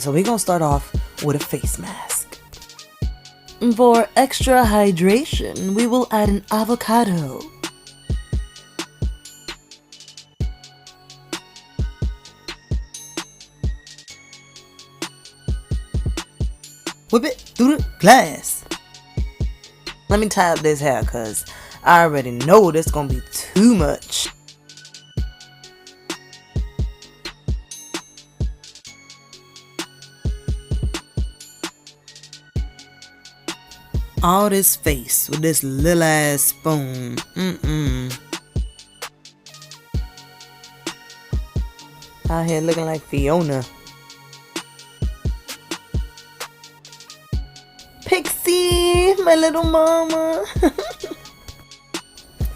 Alright, so we're gonna start off with a face mask. For extra hydration, we will add an avocado. Whip it through the glass. Let me tie up this hair cause I already know this gonna be too much. All this face with this little ass spoon. Out here looking like Fiona. Pixie, my little mama.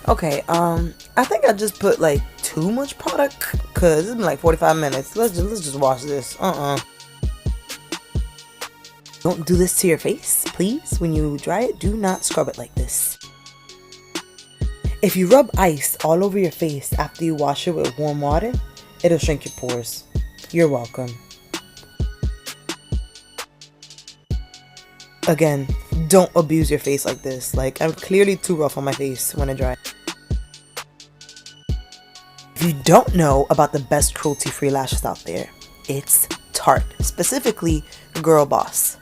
Okay, I think I just put like too much product cause it's been like 45 minutes. Let's just wash this. Don't do this to your face, please. When you dry it, do not scrub it like this. If you rub ice all over your face after you wash it with warm water, it'll shrink your pores. You're welcome. Again, don't abuse your face like this. Like, I'm clearly too rough on my face when I dry. If you don't know about the best cruelty-free lashes out there, it's Tarte, specifically Girl Boss.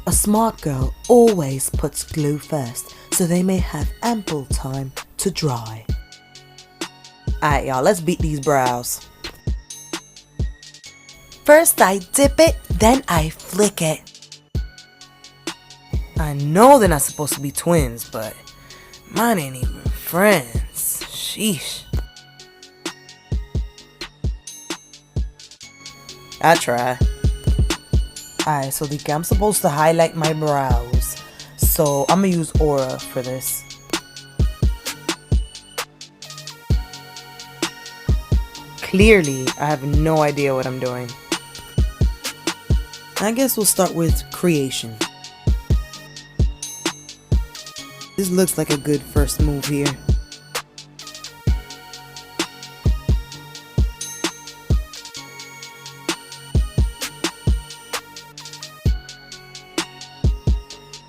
A smart girl always puts glue first, so they may have ample time to dry. Alright y'all, let's beat these brows. First I dip it, then I flick it. I know they're not supposed to be twins, but mine ain't even friends. Sheesh. I try. Alright, so I'm supposed to highlight my brows. So I'm gonna use Aura for this. Clearly, I have no idea what I'm doing. I guess we'll start with creation. This looks like a good first move here.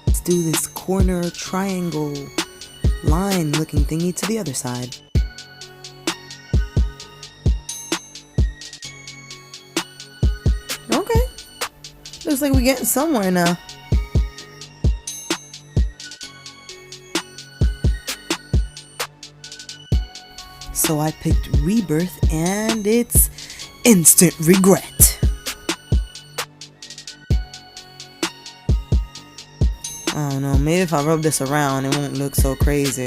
Let's do this corner triangle line looking thingy to the other side. Okay. Looks like we're getting somewhere now. So I picked Rebirth and it's Instant Regret. I don't know, maybe if I rub this around it won't look so crazy.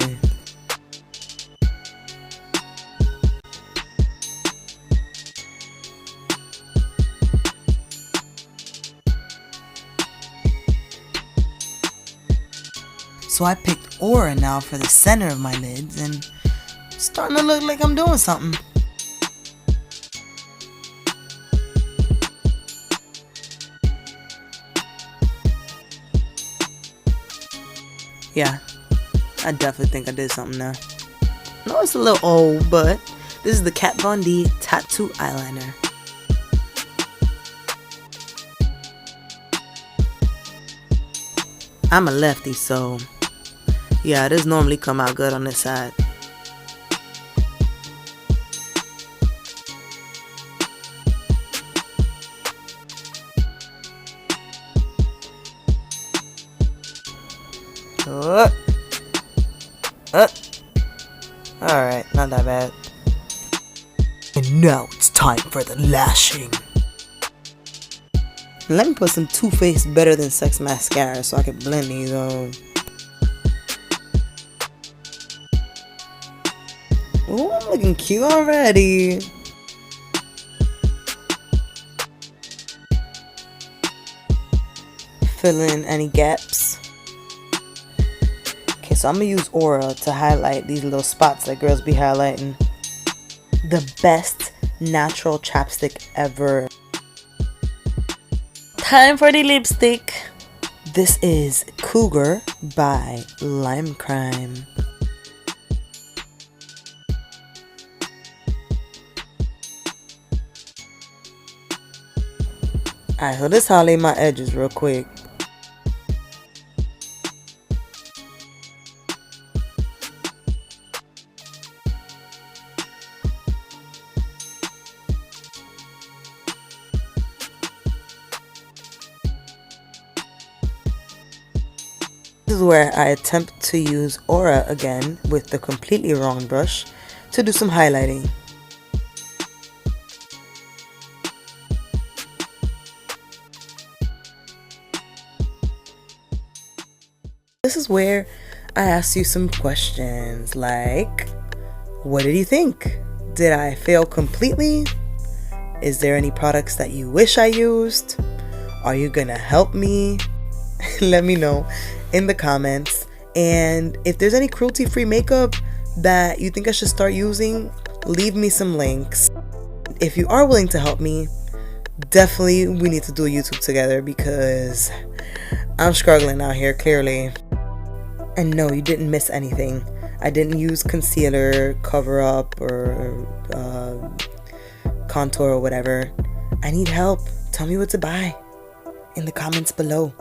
So I picked Aura now for the center of my lids and starting to look like I'm doing something. Yeah, I definitely think I did something now. No, it's a little old, but this is the Kat Von D Tattoo Eyeliner. I'm a lefty, so yeah, this normally come out good on this side. Alright, not that bad. And now it's time for the lashing. Let me put some Too Faced Better Than Sex mascara so I can blend these on. Ooh, I'm looking cute already. Fill in any gaps. Okay, so I'm gonna use Aura to highlight these little spots that girls be highlighting. The best natural chapstick ever. Time for the lipstick. This is Cougar by Lime Crime. Alright, so this how I lay my edges real quick. This is where I attempt to use Aura again with the completely wrong brush to do some highlighting. This is where I ask you some questions like, what did you think? Did I fail completely? Is there any products that you wish I used? Are you gonna help me? Let me know in the comments. And if there's any cruelty-free makeup that you think I should start using, leave me some links. If you are willing to help me, definitely we need to do a YouTube together because I'm struggling out here clearly. And no, you didn't miss anything. I didn't use concealer, cover up, or contour or whatever. I need help. Tell me what to buy in the comments below.